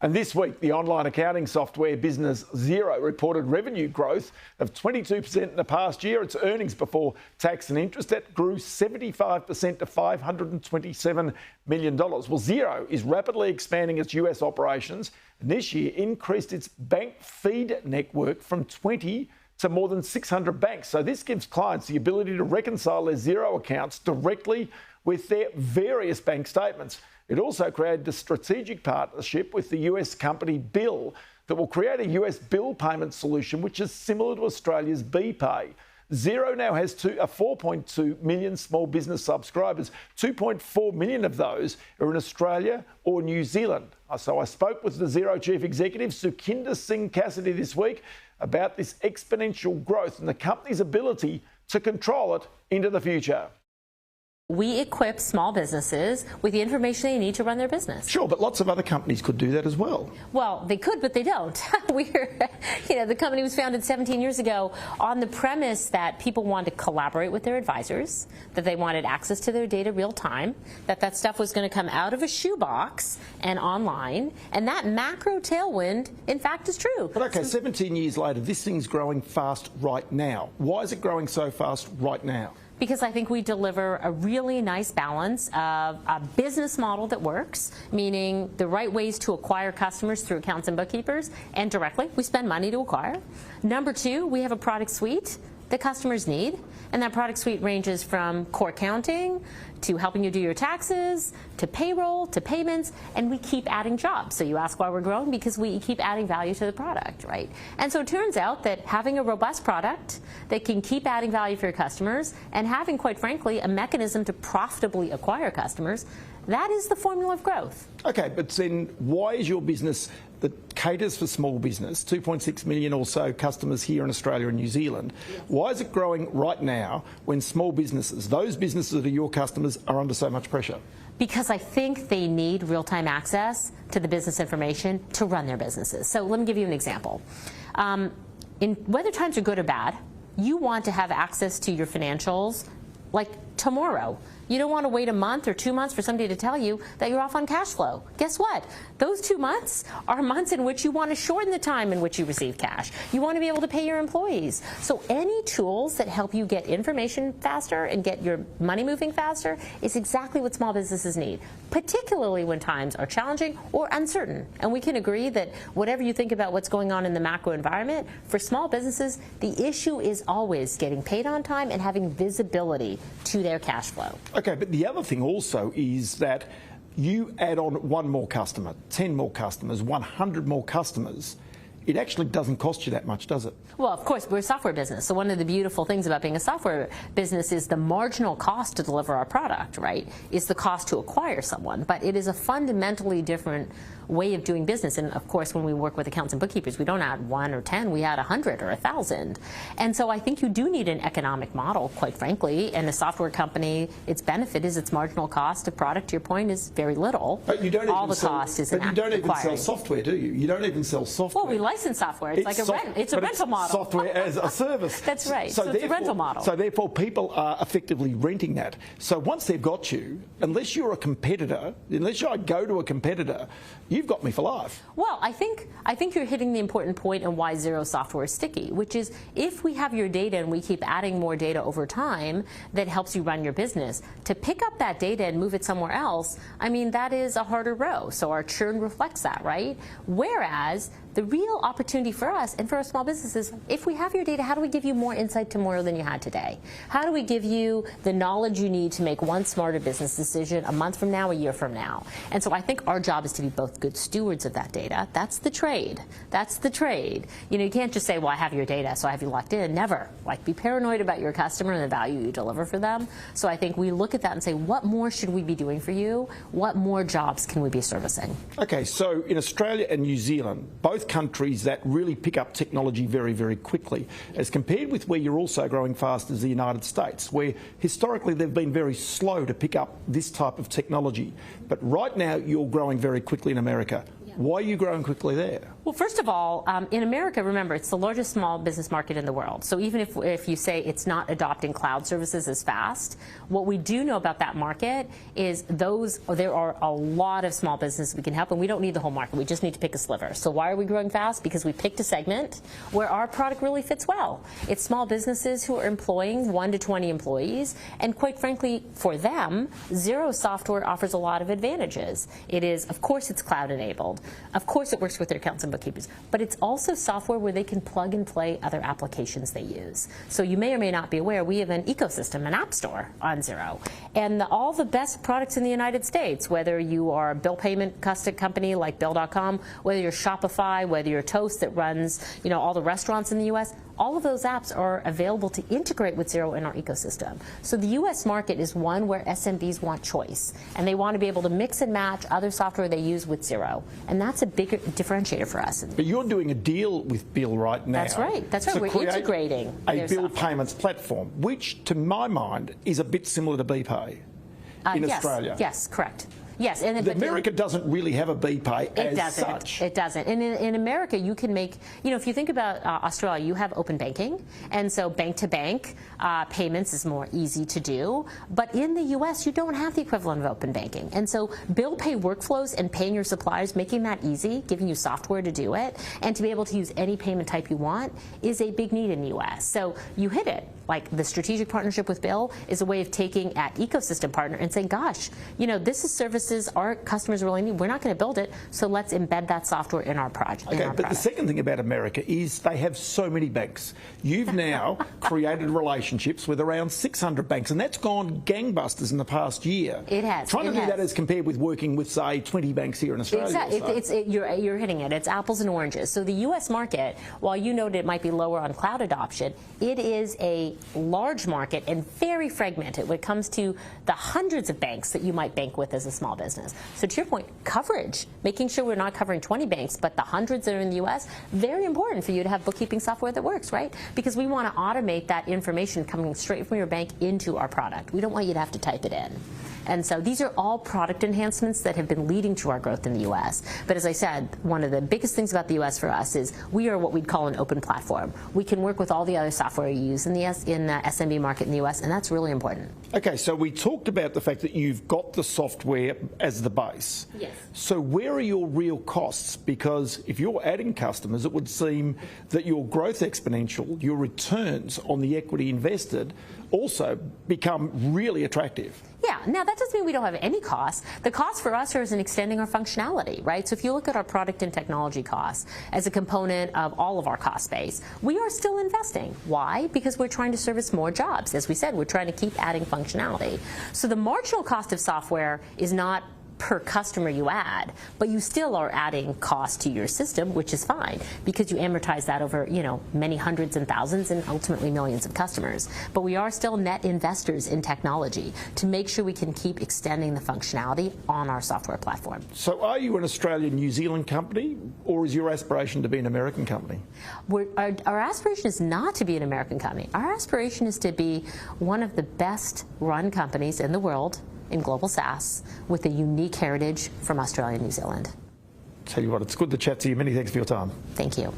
And this week, the online accounting software business Xero reported revenue growth of 22% in the past year. Its earnings before tax and interest, that grew 75% to $527 million. Well, Xero is rapidly expanding its US operations and this year increased its bank feed network from 20 to more than 600 banks. So this gives clients the ability to reconcile their Xero accounts directly with their various bank statements. It also created a strategic partnership with the US company Bill that will create a US bill payment solution which is similar to Australia's BPay. Xero now has 4.2 million small business subscribers. 2.4 million of those are in Australia or New Zealand. So I spoke with the Xero Chief Executive, Sukhinder Singh Cassidy, this week about this exponential growth and the company's ability to control it into the future. We equip small businesses with the information they need to run their business. Sure, but lots of other companies could do that as well. Well, they could, but they don't. The company was founded 17 years ago on the premise that people wanted to collaborate with their advisors, that they wanted access to their data real time, that stuff was going to come out of a shoebox and online, and that macro tailwind, in fact, is true. But okay, 17 years later, this thing's growing fast right now. Why is it growing so fast right now? Because I think we deliver a really nice balance of a business model that works, meaning the right ways to acquire customers through accountants and bookkeepers, and directly, we spend money to acquire. Number two, we have a product suite that customers need, and that product suite ranges from core accounting to helping you do your taxes, to payroll, to payments, and we keep adding jobs. So you ask why we're growing, because we keep adding value to the product, right? And so it turns out that having a robust product that can keep adding value for your customers and having, quite frankly, a mechanism to profitably acquire customers, that is the formula of growth. Okay, but then why is your business that caters for small business, 2.6 million or so customers here in Australia and New Zealand, why is it growing right now when small businesses, those businesses that are your customers, are under so much pressure? Because I think they need real-time access to the business information to run their businesses. So let me give you an example. Whether times are good or bad, you want to have access to your financials like tomorrow. You don't want to wait a month or 2 months for somebody to tell you that you're off on cash flow. Guess what? Those 2 months are months in which you want to shorten the time in which you receive cash. You want to be able to pay your employees. So any tools that help you get information faster and get your money moving faster is exactly what small businesses need, particularly when times are challenging or uncertain. And we can agree that whatever you think about what's going on in the macro environment, for small businesses, the issue is always getting paid on time and having visibility to their cash flow. Okay, but the other thing also is that you add on one more customer, 10 more customers, 100 more customers. It actually doesn't cost you that much, does it? Well, of course, we're a software business. So one of the beautiful things about being a software business is the marginal cost to deliver our product, right, is the cost to acquire someone. But it is a fundamentally different way of doing business. And of course, when we work with accountants and bookkeepers, we don't add 1 or 10, we add 100 or 1,000. And so I think you do need an economic model, quite frankly. And a software company, its benefit is its marginal cost of product, to your point, is very little. But you don't all even the sell, cost is but you don't even acquiring. sell software, do you? You don't even sell software. Well, we license software. It's like a rental model. Software as a service. That's right. So it's a rental model. So therefore, people are effectively renting that. So once they've got you, unless you're a competitor, unless I go to a competitor, you've got me for life. Well, I think you're hitting the important point on why Xero software is sticky, which is if we have your data and we keep adding more data over time that helps you run your business, to pick up that data and move it somewhere else, I mean, that is a harder row. So our churn reflects that, right? Whereas the real opportunity for us and for our small businesses, if we have your data, how do we give you more insight tomorrow than you had today? How do we give you the knowledge you need to make one smarter business decision a month from now, a year from now? And so I think our job is to be both good stewards of that data. That's the trade. That's the trade. You can't just say, well, I have your data, so I have you locked in. Never. Be paranoid about your customer and the value you deliver for them. So I think we look at that and say, what more should we be doing for you? What more jobs can we be servicing? Okay, so in Australia and New Zealand, both countries that really pick up technology very, very quickly, as compared with where you're also growing fast as the United States, where historically they've been very slow to pick up this type of technology. But right now you're growing very quickly in America. Yeah. Why are you growing quickly there? Well, first of all, in America, remember, it's the largest small business market in the world. So even if you say it's not adopting cloud services as fast, what we do know about that market is there are a lot of small businesses we can help, and we don't need the whole market. We just need to pick a sliver. So why are we growing fast? Because we picked a segment where our product really fits well. It's small businesses who are employing 1 to 20 employees, and quite frankly, for them, Xero software offers a lot of advantages. It is, of course, it's cloud enabled. Of course, it works with their accountants and bookkeepers, but it's also software where they can plug and play other applications they use. So you may or may not be aware, we have an ecosystem, an app store on Xero, and all the best products in the United States, whether you are a bill payment custom company like Bill.com, whether you're Shopify, whether you're Toast that runs, all the restaurants in the U.S., all of those apps are available to integrate with Xero in our ecosystem. So the U.S. market is one where SMBs want choice, and they want to be able to mix and match other software they use with Xero, and that's a big differentiator for us. But you're doing a deal with Bill right now. That's right. That's right. We're integrating a bill payments platform, which, to my mind, is a bit similar to BPay in Australia. Yes, correct. Yes, and America doesn't really have a BPay as such. It doesn't. And in America, you can make, if you think about Australia, you have open banking, and so bank-to-bank payments is more easy to do. But in the U.S., you don't have the equivalent of open banking. And so bill pay workflows and paying your suppliers, making that easy, giving you software to do it, and to be able to use any payment type you want is a big need in the U.S. So you hit it. Like the strategic partnership with Bill is a way of taking at ecosystem partner and saying, gosh, this is services our customers really need. We're not going to build it, so let's embed that software in our project. Okay, but the second thing about America is they have so many banks. You've now created relationships with around 600 banks, and that's gone gangbusters in the past year. It has. Trying to do that as compared with working with, say, 20 banks here in Australia. Exactly. You're hitting it. It's apples and oranges. So the U.S. market, while you noted it might be lower on cloud adoption, it is a large market and very fragmented when it comes to the hundreds of banks that you might bank with as a small business. So to your point, coverage, making sure we're not covering 20 banks, but the hundreds that are in the U.S., very important for you to have bookkeeping software that works, right? Because we want to automate that information coming straight from your bank into our product. We don't want you to have to type it in. And so these are all product enhancements that have been leading to our growth in the U.S. But as I said, one of the biggest things about the U.S. for us is we are what we'd call an open platform. We can work with all the other software you use in the SMB market in the U.S., and that's really important. Okay, so we talked about the fact that you've got the software as the base. Yes. So where are your real costs? Because if you're adding customers, it would seem that your growth exponential, your returns on the equity invested, also become really attractive. Yeah, now that doesn't mean we don't have any costs. The cost for us is in extending our functionality, right? So if you look at our product and technology costs as a component of all of our cost base, we are still investing. Why? Because we're trying to service more jobs. As we said, we're trying to keep adding functionality. So the marginal cost of software is not per customer you add, but you still are adding cost to your system, which is fine because you amortize that over, many hundreds and thousands and ultimately millions of customers. But we are still net investors in technology to make sure we can keep extending the functionality on our software platform. So are you an Australian New Zealand company, or is your aspiration to be an American company? Our aspiration is not to be an American company. Our aspiration is to be one of the best run companies in the world in global SaaS with a unique heritage from Australia and New Zealand. Tell you what, it's good to chat to you. Many thanks for your time. Thank you.